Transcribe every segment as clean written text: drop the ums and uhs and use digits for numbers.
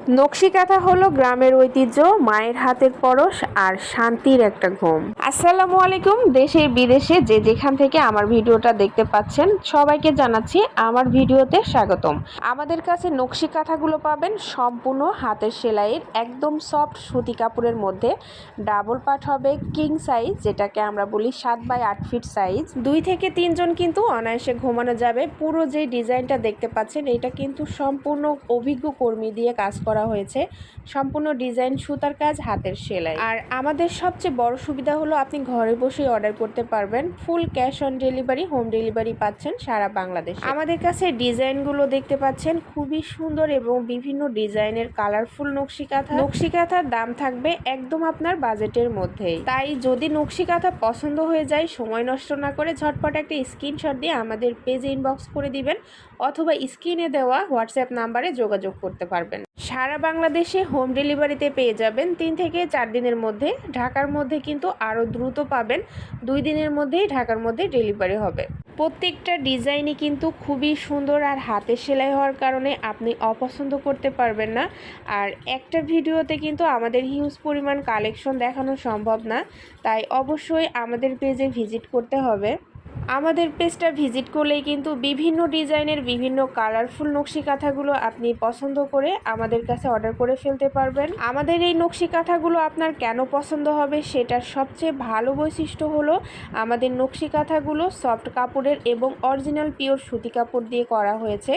নকশি কাঁথা হলো গ্রামের ঐতিহ্য, মায়ের হাতের পরশ আর শান্তির একটা ঘুম। আসসালামু আলাইকুম। দেশে বিদেশে যে যেখান থেকে আমার ভিডিওটা দেখতে পাচ্ছেন সবাইকে জানাচ্ছি আমার ভিডিওতে স্বাগতম। আমাদের কাছে নকশি কাঁথাগুলো পাবেন সম্পূর্ণ হাতের সেলাইয়ের, একদম সফট সুতি কাপড়ের মধ্যে। ডাবল পাট হবে কিং সাইজ, যেটাকে আমরা বলি 7x8 ফিট সাইজ। 2 থেকে 3 জন কিন্তু অনায়াসে ঘুমানো যাবে। পুরো যে ডিজাইনটা দেখতে পাচ্ছেন এটা কিন্তু সম্পূর্ণ অভিজ্ঞ কর্মী দিয়ে কাজ করা হয়েছে। সম্পূর্ণ ডিজাইন সুতার কাজ, হাতের সেলাই। আর আমাদের সবচেয়ে বড় সুবিধা হলো আপনি ঘরে বসেই অর্ডার করতে পারবেন। Full cash on delivery, home delivery পাচ্ছেন সারা বাংলাদেশে। আমাদের কাছে ডিজাইনগুলো দেখতে পাচ্ছেন খুবই সুন্দর এবং বিভিন্ন ডিজাইনের কালারফুল নকশি কাঁথা। নকশি কাঁথার দাম থাকবে একদম আপনার বাজেটের মধ্যেই। তাই যদি নকশি কাঁথা পছন্দ হয়ে যায়, সময় নষ্ট না করে ঝটপট একটা স্ক্রিনশট দিয়ে আমাদের পেজে ইনবক্স করে দিবেন, অথবা স্ক্রিনে দেওয়া হোয়াটসঅ্যাপ নাম্বারে যোগাযোগ করতে পারবেন। সারা বাংলাদেশে হোম ডেলিভারিতে পেয়ে যাবেন 3 থেকে 4 দিনের মধ্যে। ঢাকার মধ্যে কিন্তু আরও দ্রুত পাবেন, 2 দিনের মধ্যেই ঢাকার মধ্যে ডেলিভারি হবে। প্রত্যেকটা ডিজাইনই কিন্তু খুবই সুন্দর আর হাতে সেলাই হওয়ার কারণে আপনি অপছন্দ করতে পারবেন না। আর একটা ভিডিওতে কিন্তু আমাদের হিউজ পরিমাণ কালেকশন দেখানো সম্ভব না, তাই অবশ্যই আমাদের পেজে ভিজিট করতে হবে। আমাদের পেজটা ভিজিট করলেই কিন্তু বিভিন্ন ডিজাইনের বিভিন্ন কালারফুল নকশি কাঁথাগুলো আপনি পছন্দ করে আমাদের কাছে অর্ডার করে ফেলতে পারবেন। আমাদের এই নকশি কাঁথাগুলো আপনার কেন পছন্দ হবে সেটার সবচেয়ে ভালো বৈশিষ্ট্য হলো আমাদের নকশি কাঁথাগুলো সফট কাপড়ের এবং অরিজিনাল পিওর সুতি কাপড় দিয়ে করা হয়েছে।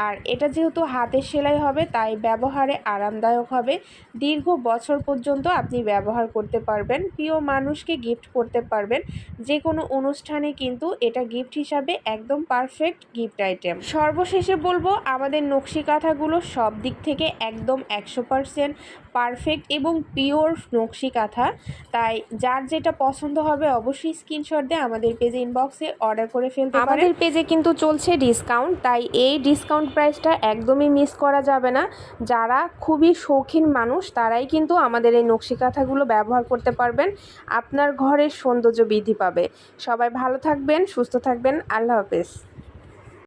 আর এটা যেহেতু হাতের সেলাই হবে তাই ব্যবহারে আরামদায়ক হবে। দীর্ঘ বছর পর্যন্ত আপনি ব্যবহার করতে পারবেন, প্রিয় মানুষকে গিফট করতে পারবেন। যে কোনো অনুষ্ঠানে কিন্তু এটা গিফট হিসাবে একদম পারফেক্ট গিফট আইটেম। সর্বশেষে বলবো আমাদের নকশি কাঁথাগুলো সব দিক থেকে একদম 100% পারফেক্ট এবং পিওর নকশি কাঁথা। তাই যার যেটা পছন্দ হবে অবশ্যই স্ক্রিনশট দিয়ে আমাদের পেজে ইনবক্সে অর্ডার করে ফেলতে পারেন। আমাদের পেজে কিন্তু চলছে ডিসকাউন্ট, তাই এই ডিসকাউন্ট প্রাইসটা একদমই মিস করা যাবে না। যারা খুবই শৌখিন মানুষ তারাই কিন্তু আমাদের এই নকশি কাঁথাগুলো ব্যবহার করতে পারবেন, আপনার ঘরের সৌন্দর্য বৃদ্ধি পাবে। সবাই ভালো থাকবেন, সুস্থ থাকবেন। আল্লাহ হাফেজ।